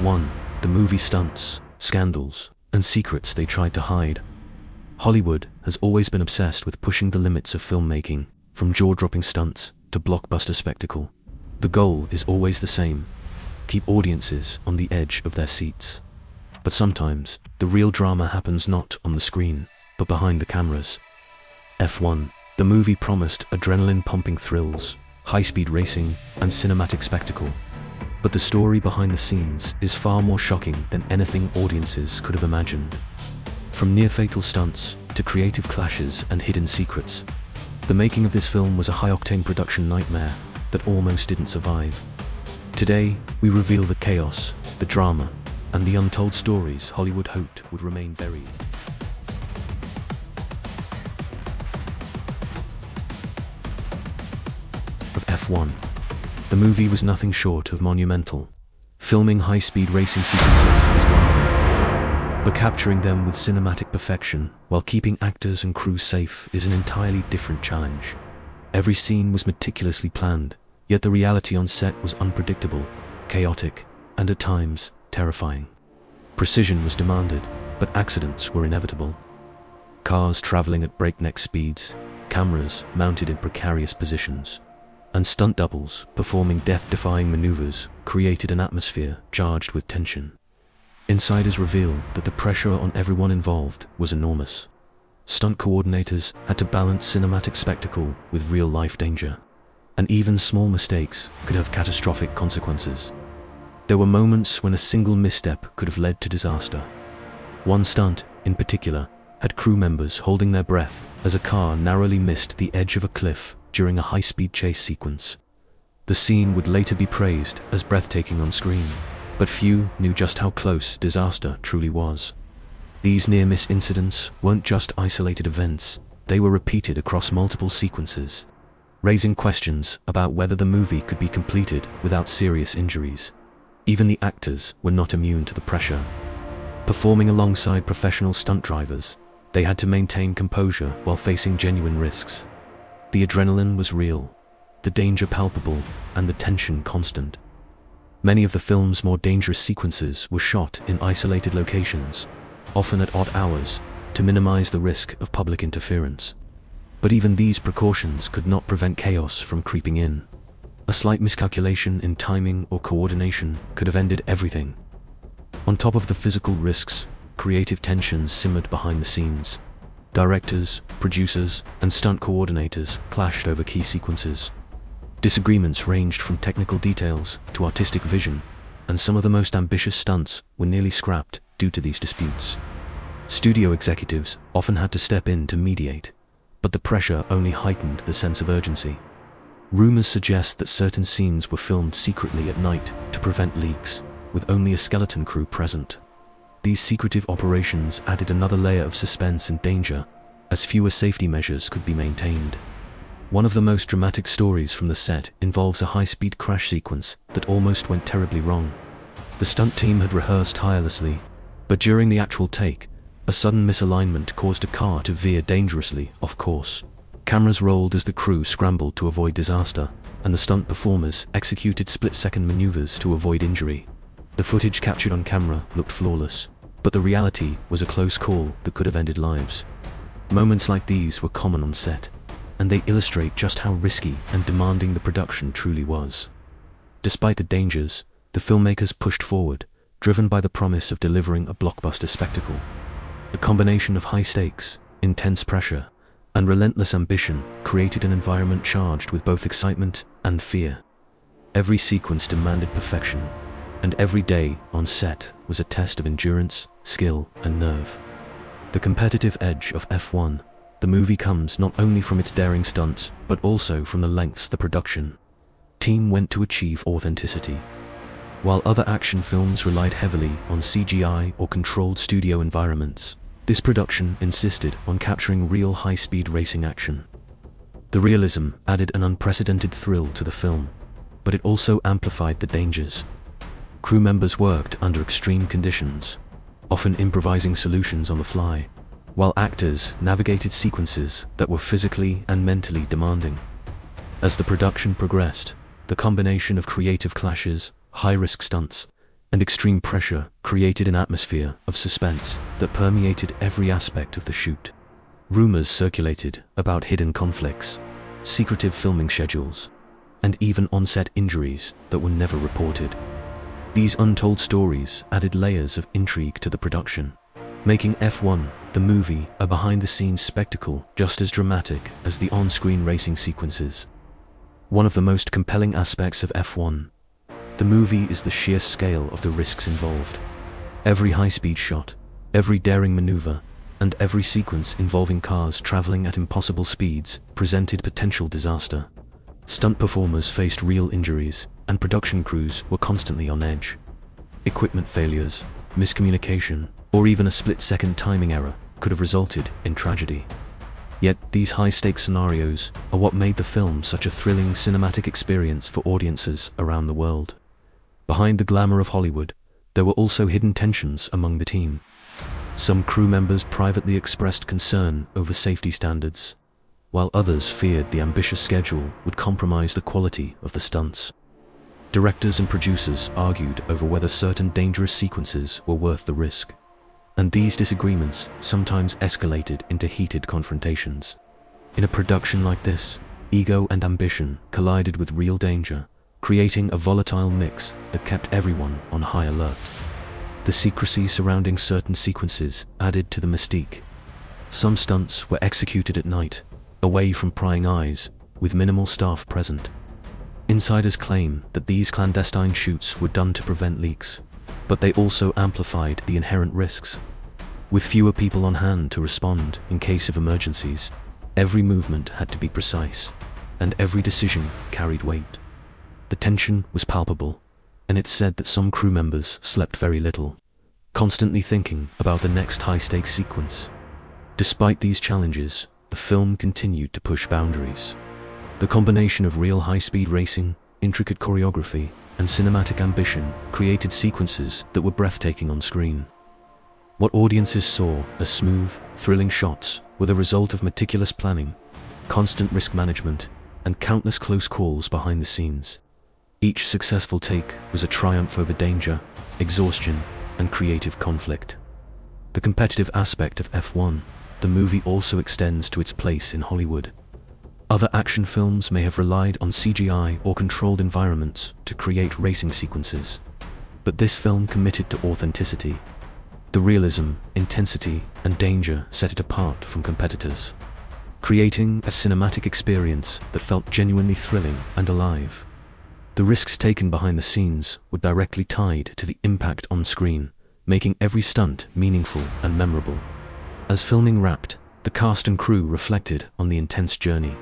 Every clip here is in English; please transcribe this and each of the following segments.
F1, the movie stunts, scandals, and secrets they tried to hide. Hollywood has always been obsessed with pushing the limits of filmmaking, from jaw-dropping stunts to blockbuster spectacle. The goal is always the same: keep audiences on the edge of their seats. But sometimes, the real drama happens not on the screen, but behind the cameras. F1, the movie promised adrenaline-pumping thrills, high-speed racing, and cinematic spectacle. But the story behind the scenes is far more shocking than anything audiences could have imagined. From near-fatal stunts to creative clashes and hidden secrets, the making of this film was a high-octane production nightmare that almost didn't survive. Today, we reveal the chaos, the drama, and the untold stories Hollywood hoped would remain buried. Of F1, the movie was nothing short of monumental. Filming high-speed racing sequences is one thing, but capturing them with cinematic perfection while keeping actors and crew safe is an entirely different challenge. Every scene was meticulously planned, yet the reality on set was unpredictable, chaotic, and at times, terrifying. Precision was demanded, but accidents were inevitable. Cars traveling at breakneck speeds, cameras mounted in precarious positions, and stunt doubles performing death-defying maneuvers created an atmosphere charged with tension. Insiders revealed that the pressure on everyone involved was enormous. Stunt coordinators had to balance cinematic spectacle with real-life danger, and even small mistakes could have catastrophic consequences. There were moments when a single misstep could have led to disaster. One stunt, in particular, had crew members holding their breath as a car narrowly missed the edge of a cliff during a high-speed chase sequence. The scene would later be praised as breathtaking on screen, but few knew just how close disaster truly was. These near-miss incidents weren't just isolated events, they were repeated across multiple sequences, raising questions about whether the movie could be completed without serious injuries. Even the actors were not immune to the pressure. Performing alongside professional stunt drivers, they had to maintain composure while facing genuine risks. The adrenaline was real, the danger palpable, and the tension constant. Many of the film's more dangerous sequences were shot in isolated locations, often at odd hours, to minimize the risk of public interference. But even these precautions could not prevent chaos from creeping in. A slight miscalculation in timing or coordination could have ended everything. On top of the physical risks, creative tensions simmered behind the scenes. Directors, producers, and stunt coordinators clashed over key sequences. Disagreements ranged from technical details to artistic vision, and some of the most ambitious stunts were nearly scrapped due to these disputes. Studio executives often had to step in to mediate, but the pressure only heightened the sense of urgency. Rumors suggest that certain scenes were filmed secretly at night to prevent leaks, with only a skeleton crew present. These secretive operations added another layer of suspense and danger, as fewer safety measures could be maintained. One of the most dramatic stories from the set involves a high-speed crash sequence that almost went terribly wrong. The stunt team had rehearsed tirelessly, but during the actual take, a sudden misalignment caused a car to veer dangerously off course. Cameras rolled as the crew scrambled to avoid disaster, and the stunt performers executed split-second maneuvers to avoid injury. The footage captured on camera looked flawless, but the reality was a close call that could have ended lives. Moments like these were common on set, and they illustrate just how risky and demanding the production truly was. Despite the dangers, the filmmakers pushed forward, driven by the promise of delivering a blockbuster spectacle. The combination of high stakes, intense pressure, and relentless ambition created an environment charged with both excitement and fear. Every sequence demanded perfection, and every day on set was a test of endurance, skill, and nerve. The competitive edge of F1, the movie, comes not only from its daring stunts, but also from the lengths the production team went to achieve authenticity. While other action films relied heavily on CGI or controlled studio environments, this production insisted on capturing real high-speed racing action. The realism added an unprecedented thrill to the film, but it also amplified the dangers. Crew members worked under extreme conditions, often improvising solutions on the fly, while actors navigated sequences that were physically and mentally demanding. As the production progressed, the combination of creative clashes, high-risk stunts, and extreme pressure created an atmosphere of suspense that permeated every aspect of the shoot. Rumors circulated about hidden conflicts, secretive filming schedules, and even on-set injuries that were never reported. These untold stories added layers of intrigue to the production, making F1, the movie, a behind-the-scenes spectacle just as dramatic as the on-screen racing sequences. One of the most compelling aspects of F1, the movie, is the sheer scale of the risks involved. Every high-speed shot, every daring maneuver, and every sequence involving cars traveling at impossible speeds presented potential disaster. Stunt performers faced real injuries, and production crews were constantly on edge. Equipment failures, miscommunication, or even a split-second timing error could have resulted in tragedy. Yet these high-stakes scenarios are what made the film such a thrilling cinematic experience for audiences around the world. Behind the glamour of Hollywood, there were also hidden tensions among the team. Some crew members privately expressed concern over safety standards, while others feared the ambitious schedule would compromise the quality of the stunts. Directors and producers argued over whether certain dangerous sequences were worth the risk, and these disagreements sometimes escalated into heated confrontations. In a production like this, ego and ambition collided with real danger, creating a volatile mix that kept everyone on high alert. The secrecy surrounding certain sequences added to the mystique. Some stunts were executed at night, away from prying eyes, with minimal staff present. Insiders claim that these clandestine shoots were done to prevent leaks, but they also amplified the inherent risks. With fewer people on hand to respond in case of emergencies, every movement had to be precise, and every decision carried weight. The tension was palpable, and it's said that some crew members slept very little, constantly thinking about the next high-stakes sequence. Despite these challenges, the film continued to push boundaries. The combination of real high-speed racing, intricate choreography, and cinematic ambition created sequences that were breathtaking on screen. What audiences saw as smooth, thrilling shots were the result of meticulous planning, constant risk management, and countless close calls behind the scenes. Each successful take was a triumph over danger, exhaustion, and creative conflict. The competitive aspect of F1, the movie, also extends to its place in Hollywood. Other action films may have relied on CGI or controlled environments to create racing sequences, but this film committed to authenticity. The realism, intensity, and danger set it apart from competitors, creating a cinematic experience that felt genuinely thrilling and alive. The risks taken behind the scenes were directly tied to the impact on screen, making every stunt meaningful and memorable. As filming wrapped, the cast and crew reflected on the intense journey.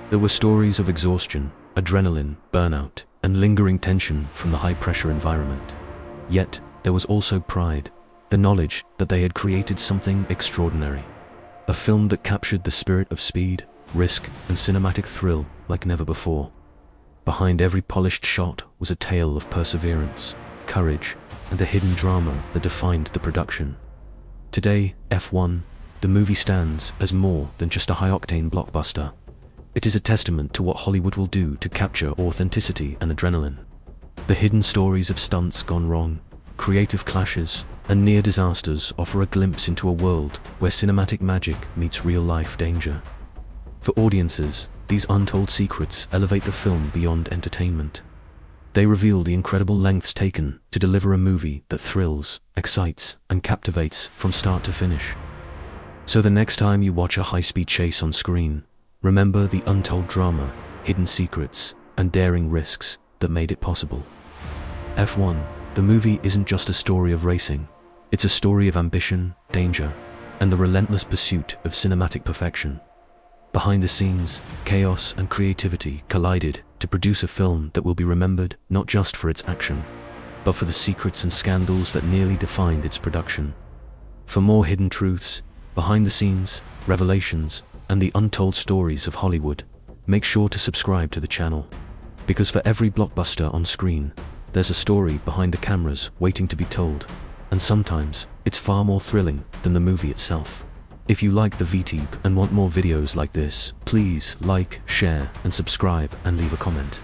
There were stories of exhaustion, adrenaline, burnout, and lingering tension from the high-pressure environment. Yet, there was also pride, the knowledge that they had created something extraordinary. A film that captured the spirit of speed, risk, and cinematic thrill like never before. Behind every polished shot was a tale of perseverance, courage, and the hidden drama that defined the production. Today, F1, the movie, stands as more than just a high-octane blockbuster. It is a testament to what Hollywood will do to capture authenticity and adrenaline. The hidden stories of stunts gone wrong, creative clashes, and near disasters offer a glimpse into a world where cinematic magic meets real-life danger. For audiences, these untold secrets elevate the film beyond entertainment. They reveal the incredible lengths taken to deliver a movie that thrills, excites, and captivates from start to finish. So the next time you watch a high-speed chase on screen, remember the untold drama, hidden secrets, and daring risks that made it possible. F1, the movie, isn't just a story of racing. It's a story of ambition, danger, and the relentless pursuit of cinematic perfection. Behind the scenes, chaos and creativity collided to produce a film that will be remembered not just for its action, but for the secrets and scandals that nearly defined its production. For more hidden truths, behind the scenes, revelations, and the untold stories of Hollywood, make sure to subscribe to the channel. Because for every blockbuster on screen, there's a story behind the cameras waiting to be told, and sometimes it's far more thrilling than the movie itself. If you like the VTube and want more videos like this, please like, share, and subscribe, and leave a comment.